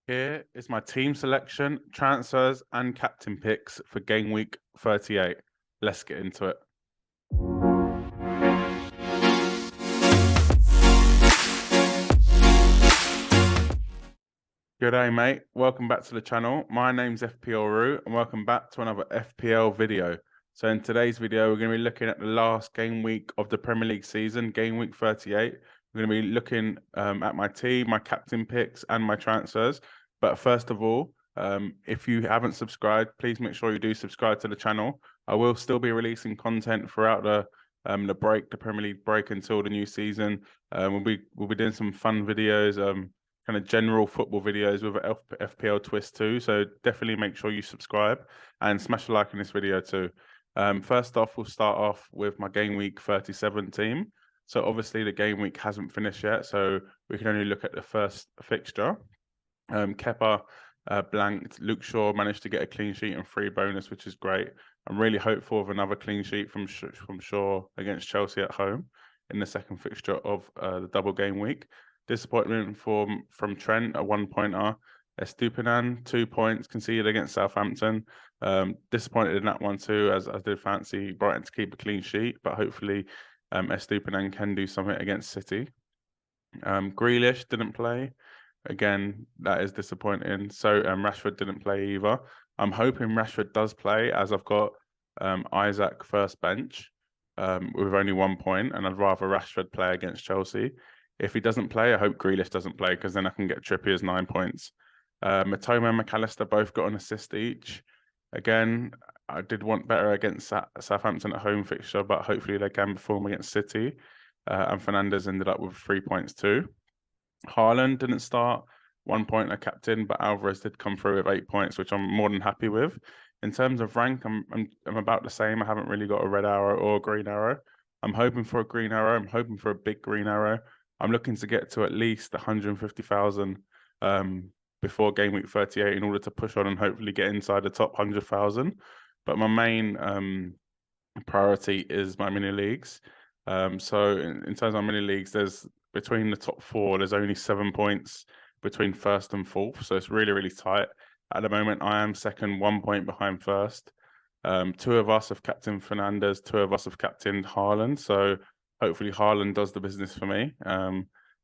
Here is my team selection, transfers, and captain picks for game week 38. Let's get into it. G'day, mate. Welcome back to the channel. My name's FPL Root, and welcome back to another FPL video. So in today's video, we're going to be looking at the last game week of the Premier League season, game week 38. We're going to be looking at my team, my captain picks, and my transfers. But first of all, if you haven't subscribed, please make sure you do subscribe to the channel. I will still be releasing content throughout the Premier League break until the new season. We'll be doing some fun videos, kind of general football videos with an FPL twist too. So definitely make sure you subscribe and smash a like in this video too. First off, we'll start off with my game week 37 team. So obviously the game week hasn't finished yet, so we can only look at the first fixture. Kepa blanked. Luke Shaw managed to get a clean sheet and free bonus, which is great. I'm really hopeful of another clean sheet from Shaw against Chelsea at home in the second fixture of the double game week. Disappointment from Trent, a 1-pointer. Estupinan, 2 points conceded against Southampton. Disappointed in that one too, as I did fancy Brighton to keep a clean sheet, but hopefully Estupinan can do something against City. Grealish didn't play. Again, that is disappointing. So Rashford didn't play either. I'm hoping Rashford does play, as I've got Isaac first bench with only 1 point, and I'd rather Rashford play against Chelsea. If he doesn't play, I hope Grealish doesn't play, because then I can get Trippier's 9 points. Matoma and McAllister both got an assist each. Again, I did want better against Southampton at home fixture, but hopefully they can perform against City. And Fernandes ended up with 3 points too. Haaland didn't start, 1 point a captain, but Alvarez did come through with 8 points, which I'm more than happy with. In terms of rank, I'm about the same. I haven't really got a red arrow or a green arrow. I'm hoping for a green arrow. I'm hoping for a big green arrow. I'm looking to get to at least 150,000 before game week 38 in order to push on and hopefully get inside the top 100,000. But my main priority is my mini leagues. So in terms of mini leagues, there's between the top 4, there's only 7 points between first and fourth. So it's really, really tight. At the moment, I am second, 1 point behind first. 2 of us have captained Fernandes, 2 of us have captained Haaland. So hopefully Haaland does the business for me.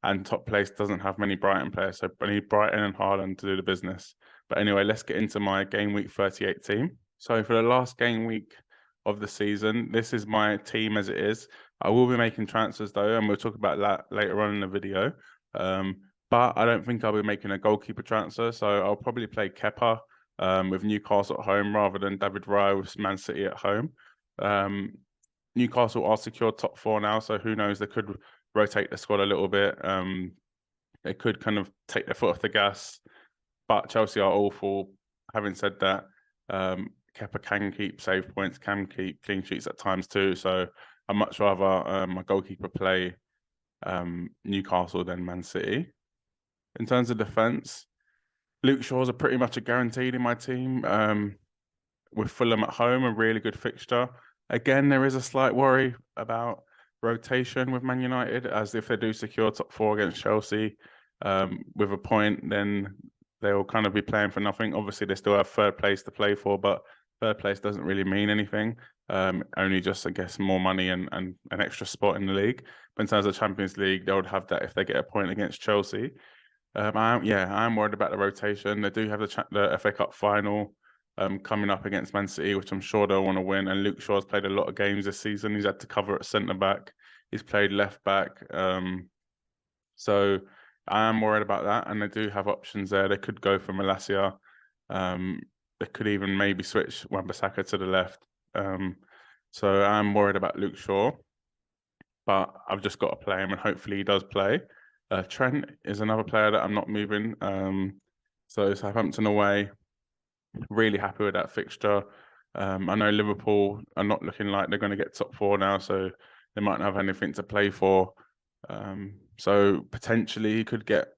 And top place doesn't have many Brighton players. So I need Brighton and Haaland to do the business. But anyway, let's get into my game week 38 team. So for the last game week of the season, this is my team as it is. I will be making transfers though, and we'll talk about that later on in the video. But I don't think I'll be making a goalkeeper transfer, so I'll probably play Kepa with Newcastle at home rather than David Raya with Man City at home. Newcastle are secured top 4 now, so who knows, they could rotate the squad a little bit. They could kind of take their foot off the gas, but Chelsea are awful. Having said that, Kepa can keep save points, can keep clean sheets at times too, so I'd much rather my goalkeeper play Newcastle than Man City. In terms of defence, Luke Shaw's are pretty much a guaranteed in my team. With Fulham at home, a really good fixture. Again, there is a slight worry about rotation with Man United, as if they do secure top 4 against Chelsea with a point, then they'll kind of be playing for nothing. Obviously, they still have third place to play for, but third place doesn't really mean anything. Only just, I guess, more money and an extra spot in the league. But in terms of Champions League, they would have that if they get a point against Chelsea. I am worried about the rotation. They do have the FA Cup final coming up against Man City, which I'm sure they'll want to win. And Luke Shaw's played a lot of games this season. He's had to cover at centre-back. He's played left-back. So I am worried about that. And they do have options there. They could go for Malacia. They could even maybe switch Wan-Bissaka to the left. So I'm worried about Luke Shaw. But I've just got to play him, and hopefully he does play. Trent is another player that I'm not moving. So Southampton away. Really happy with that fixture. I know Liverpool are not looking like they're going to get top 4 now, so they might not have anything to play for. So potentially he could get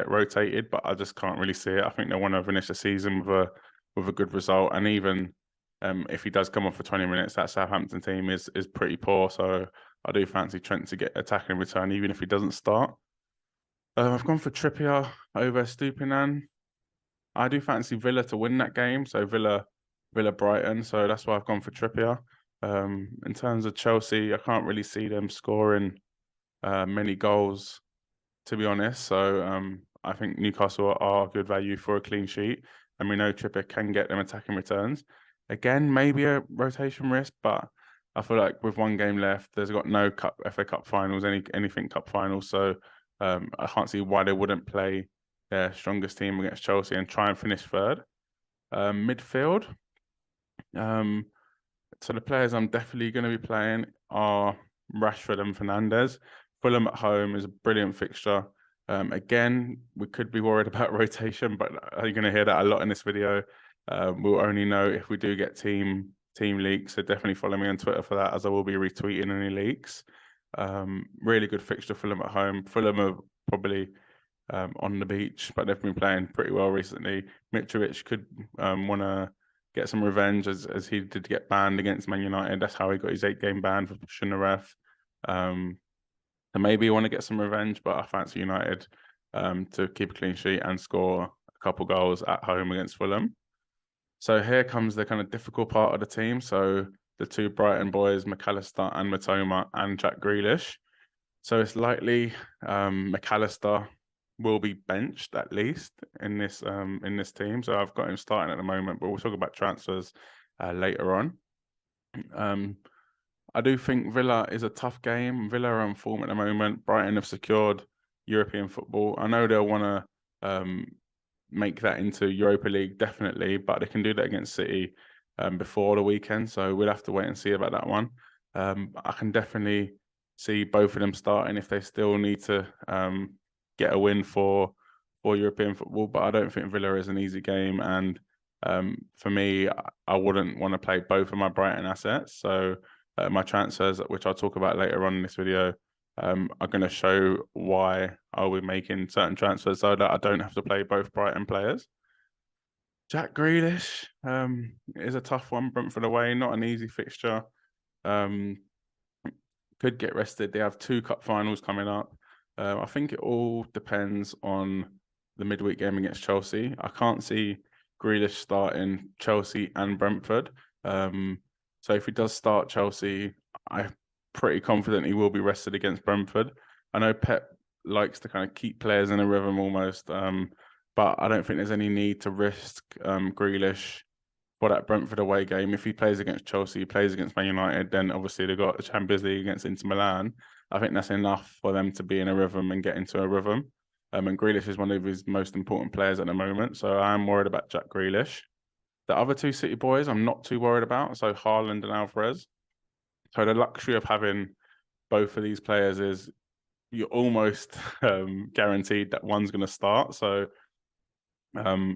rotated, but I just can't really see it. I think they want to finish the season with a good result, and even if he does come off for 20 minutes, that Southampton team is pretty poor. So I do fancy Trent to get attacking return, even if he doesn't start. I've gone for Trippier over Estupinan. I do fancy Villa to win that game. So Villa Brighton. So that's why I've gone for Trippier. In terms of Chelsea, I can't really see them scoring many goals, to be honest. So I think Newcastle are good value for a clean sheet, and we know Trippier can get them attacking returns. Again, maybe a rotation risk, but I feel like with one game left, there's got no FA Cup finals, anything cup finals. So I can't see why they wouldn't play their strongest team against Chelsea and try and finish third. Midfield. Um, so the players I'm definitely going to be playing are Rashford and Fernandes. Fulham at home is a brilliant fixture. Again, we could be worried about rotation, but you're going to hear that a lot in this video. We'll only know if we do get team leaks. So definitely follow me on Twitter for that, as I will be retweeting any leaks. Really good fixture, Fulham at home. Fulham are probably on the beach, but they've been playing pretty well recently. Mitrovic could want to get some revenge, as he did get banned against Man United. That's how he got his 8-game ban for pushing the ref. And maybe he want to get some revenge, but I fancy United to keep a clean sheet and score a couple goals at home against Fulham. So here comes the kind of difficult part of the team. So the two Brighton boys, McAllister and Matoma, and Jack Grealish. So it's likely McAllister will be benched at least in this team. So I've got him starting at the moment, but we'll talk about transfers later on. I do think Villa is a tough game. Villa are on form at the moment. Brighton have secured European football. I know they'll want to make that into Europa League, definitely, but they can do that against City before the weekend. So we'll have to wait and see about that one. I can definitely see both of them starting if they still need to get a win for European football. But I don't think Villa is an easy game, and for me, I wouldn't want to play both of my Brighton assets. So my transfers, which I'll talk about later on in this video, are going to show why I'll be making certain transfers so that I don't have to play both Brighton players. Jack Grealish is a tough one. Brentford away, not an easy fixture. Could get rested. They have 2 cup finals coming up. I think it all depends on the midweek game against Chelsea. I can't see Grealish starting Chelsea and Brentford. So if he does start Chelsea, I'm pretty confident he will be rested against Brentford. I know Pep likes to kind of keep players in a rhythm almost, but I don't think there's any need to risk Grealish for that Brentford away game. If he plays against Chelsea, he plays against Man United, then obviously they've got the Champions League against Inter Milan. I think that's enough for them to be in a rhythm and get into a rhythm. And Grealish is one of his most important players at the moment, so I'm worried about Jack Grealish. The other 2 City boys, I'm not too worried about. So Haaland and Alvarez. So the luxury of having both of these players is you're almost guaranteed that one's going to start. So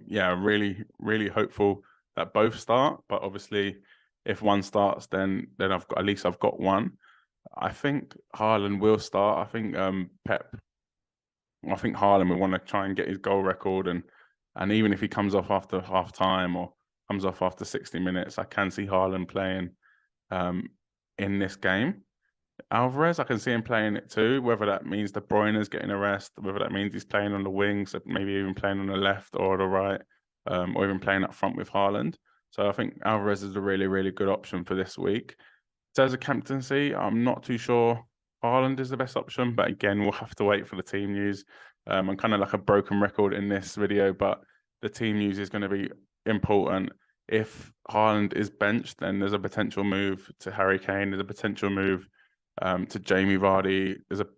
yeah, really hopeful that both start. But obviously, if one starts, then I've got, at least I've got one. I think Haaland will start. I think I think Haaland will want to try and get his goal record, and even if he comes off after half time or comes off after 60 minutes, I can see Haaland playing in this game. Alvarez, I can see him playing it too, whether that means De Bruyne's getting a rest, whether that means he's playing on the wings, maybe even playing on the left or the right, or even playing up front with Haaland. So I think Alvarez is a really good option for this week. In terms of captaincy, I'm not too sure Haaland is the best option, but again, we'll have to wait for the team news. I'm kind of like a broken record in this video, but the team news is going to be important. If Haaland is benched, then there's a potential move to Harry Kane. There's a potential move to Jamie Vardy.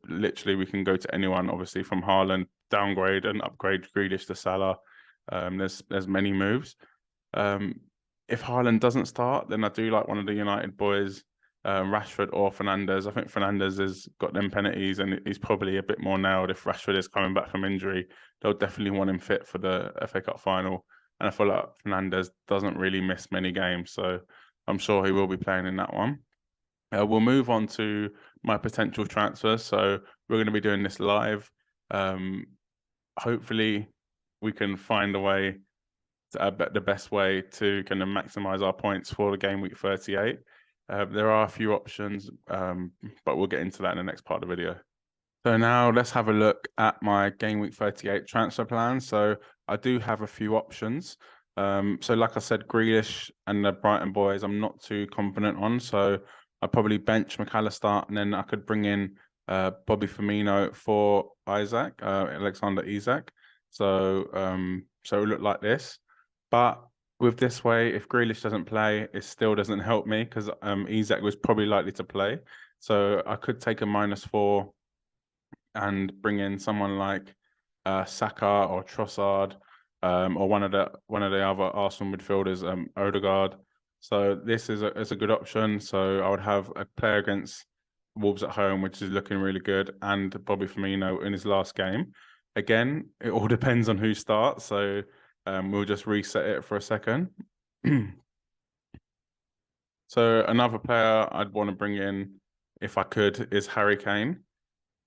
Literally we can go to anyone, obviously, from Haaland, downgrade and upgrade Grealish to Salah. There's many moves. If Haaland doesn't start, then I do like one of the United boys, Rashford or Fernandes. I think Fernandes has got them penalties and he's probably a bit more nailed. If Rashford is coming back from injury, they'll definitely want him fit for the FA Cup final. And I feel like Fernandes doesn't really miss many games, so I'm sure he will be playing in that one. We'll move on to my potential transfers. So we're going to be doing this live. Hopefully we can find a way to the best way to kind of maximize our points for the game week 38. There are a few options, but we'll get into that in the next part of the video. So now let's have a look at my game week 38 transfer plan. So I do have a few options. So like I said, Grealish and the Brighton boys, I'm not too confident on. So I'd probably bench McAllister, and then I could bring in Bobby Firmino for Alexander Isak. So so it looked like this. But with this way, if Grealish doesn't play, it still doesn't help me because Isak was probably likely to play. So I could take a -4 and bring in someone like Saka or Trossard, or one of the other Arsenal midfielders, Odegaard. So this is a good option. So I would have a player against Wolves at home, which is looking really good, and Bobby Firmino in his last game. Again, it all depends on who starts. So we'll just reset it for a second. So another player I'd want to bring in, if I could, is Harry Kane.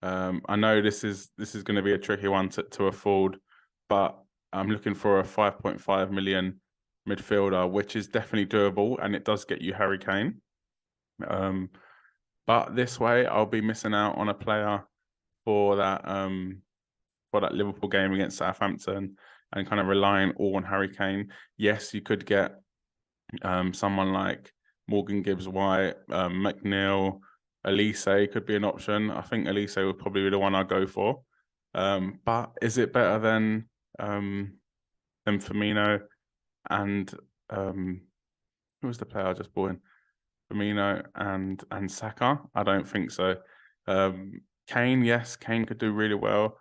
I know this is going to be a tricky one to afford, but I'm looking for a 5.5 million midfielder, which is definitely doable, and it does get you Harry Kane. But this way, I'll be missing out on a player for that Liverpool game against Southampton, and kind of relying all on Harry Kane. Yes, you could get someone like Morgan Gibbs-White, McNeil, Elise could be an option. I think Elise would probably be the one I'd go for. But is it better than Firmino and who was the player I just bought in? Firmino and Saka? I don't think so. Kane, yes, Kane could do really well,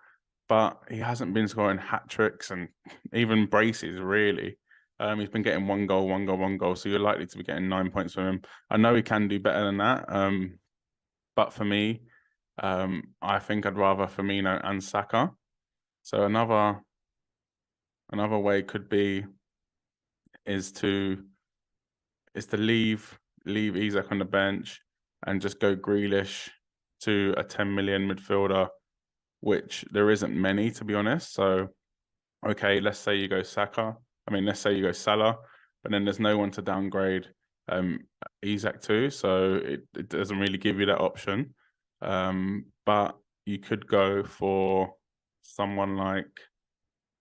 but he hasn't been scoring hat tricks and even braces really. He's been getting one goal, one goal, one goal. So you're likely to be getting 9 points from him. I know he can do better than that. But for me, I think I'd rather Firmino and Saka. So another way could be is to leave Isak on the bench and just go Grealish to a 10 million midfielder, which there isn't many, to be honest. So okay, let's say you go Saka. Let's say you go Salah, but then there's no one to downgrade Isak to, so it doesn't really give you that option. But you could go for someone like,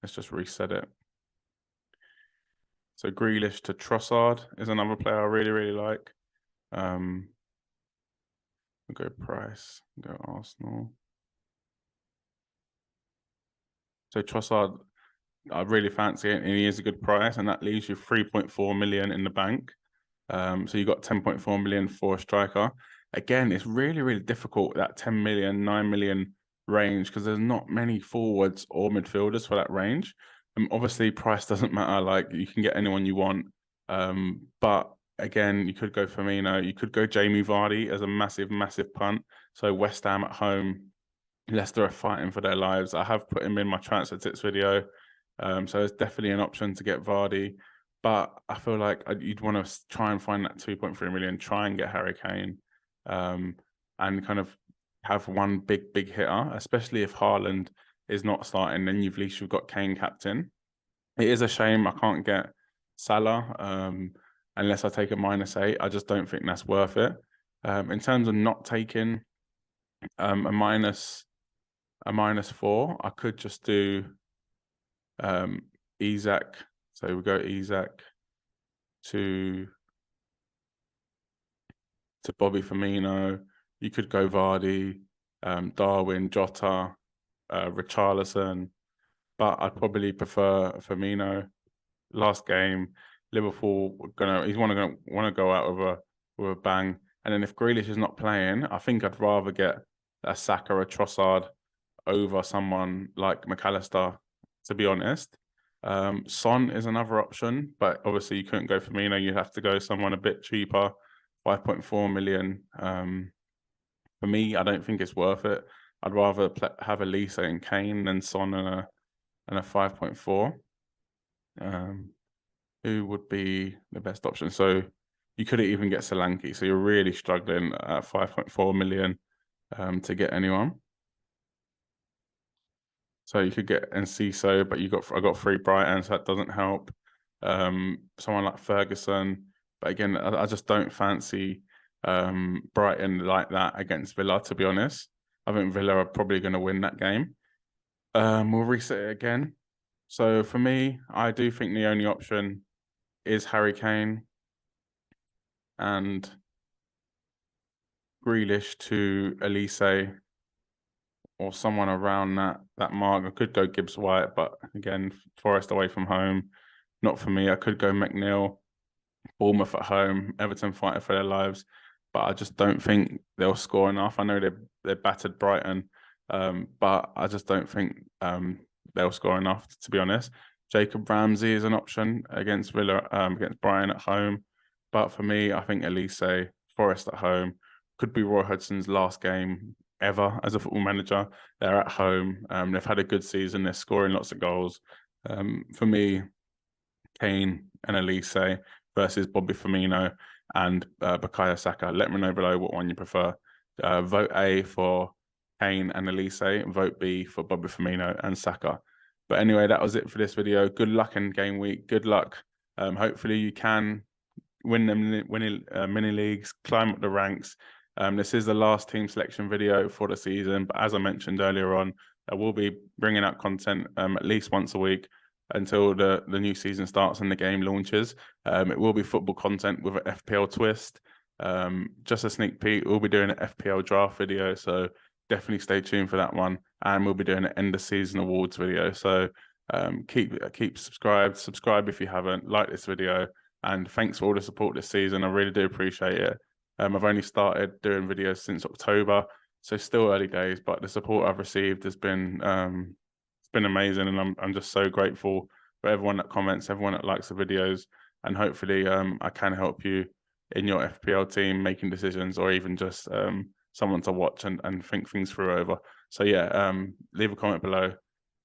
let's just reset it. So Grealish to Trossard is another player I really, really like. We'll go Price, go Arsenal. So Trossard, I really fancy it, and he is a good price, and that leaves you 3.4 million in the bank. So you got 10.4 million for a striker. Again, it's really, really difficult, that 10 million, 9 million range, because there's not many forwards or midfielders for that range. Obviously, price doesn't matter. Like, you can get anyone you want. But again, you could go Firmino. You could go Jamie Vardy as a massive, massive punt. So West Ham at home, Leicester are fighting for their lives. I have put him in my transfer tips video. So it's definitely an option to get Vardy. But I feel like you'd want to try and find that 2.3 million, try and get Harry Kane, and kind of have one big, big hitter, especially if Haaland is not starting, then at least you've got Kane captain. It is a shame I can't get Salah unless I take a -8. I just don't think that's worth it. In terms of not taking a -4, I could just do Isak. So we go Isak to Bobby Firmino. You could go Vardy, Darwin, Jota, Richarlison, but I'd probably prefer Firmino. Last game, Liverpool he's want to go out with a bang. And then if Grealish is not playing, I think I'd rather get a Saka or a Trossard over someone like McAllister, to be honest. Son is another option, but obviously you couldn't go Firmino. You'd have to go someone a bit cheaper, 5.4 million. For me, I don't think it's worth it. I'd rather have Elise and Kane than Son and a 5.4. Who would be the best option? So you couldn't even get Solanke. So you're really struggling at 5.4 million to get anyone. So you could get Enciso, but I got free Brighton, so that doesn't help. Someone like Ferguson, but again, I just don't fancy Brighton like that against Villa, to be honest. I think Villa are probably going to win that game. We'll reset it again. So for me, I do think the only option is Harry Kane and Grealish to Elise or someone around that mark. I could go Gibbs White, but again, Forest away from home, not for me. I could go McNeil, Bournemouth at home, Everton fighting for their lives, but I just don't think they'll score enough. I know they battered Brighton, but I just don't think they'll score enough, to be honest. Jacob Ramsey is an option against against Brighton at home, but for me, I think Elise, Forest at home, could be Roy Hodgson's last game ever as a football manager. They're at home. They've had a good season. They're scoring lots of goals. For me, Kane and Elise versus Bobby Firmino and Bukayo Saka. Let me know below what one you prefer. Vote A for Kane and Elise. Vote B for Bobby Firmino and Saka. But anyway, that was it for this video. Good luck in game week. Good luck. Hopefully you can win them mini leagues, climb up the ranks. This is the last team selection video for the season, but as I mentioned earlier on, I will be bringing out content at least once a week until the new season starts and the game launches. It will be football content with an FPL twist. Just a sneak peek, we'll be doing an FPL draft video, so definitely stay tuned for that one. And we'll be doing an end of season awards video. So keep subscribe if you haven't, like this video, and thanks for all the support this season. I really do appreciate it. I've only started doing videos since October, so still early days, but the support I've received has been it's been amazing, and I'm just so grateful for everyone that comments, everyone that likes the videos, and hopefully I can help you in your FPL team making decisions, or even just someone to watch and think things through over. So yeah, leave a comment below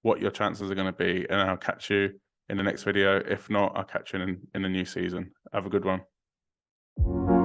what your chances are going to be, and I'll catch you in the next video. If not, I'll catch you in the new season. Have a good one.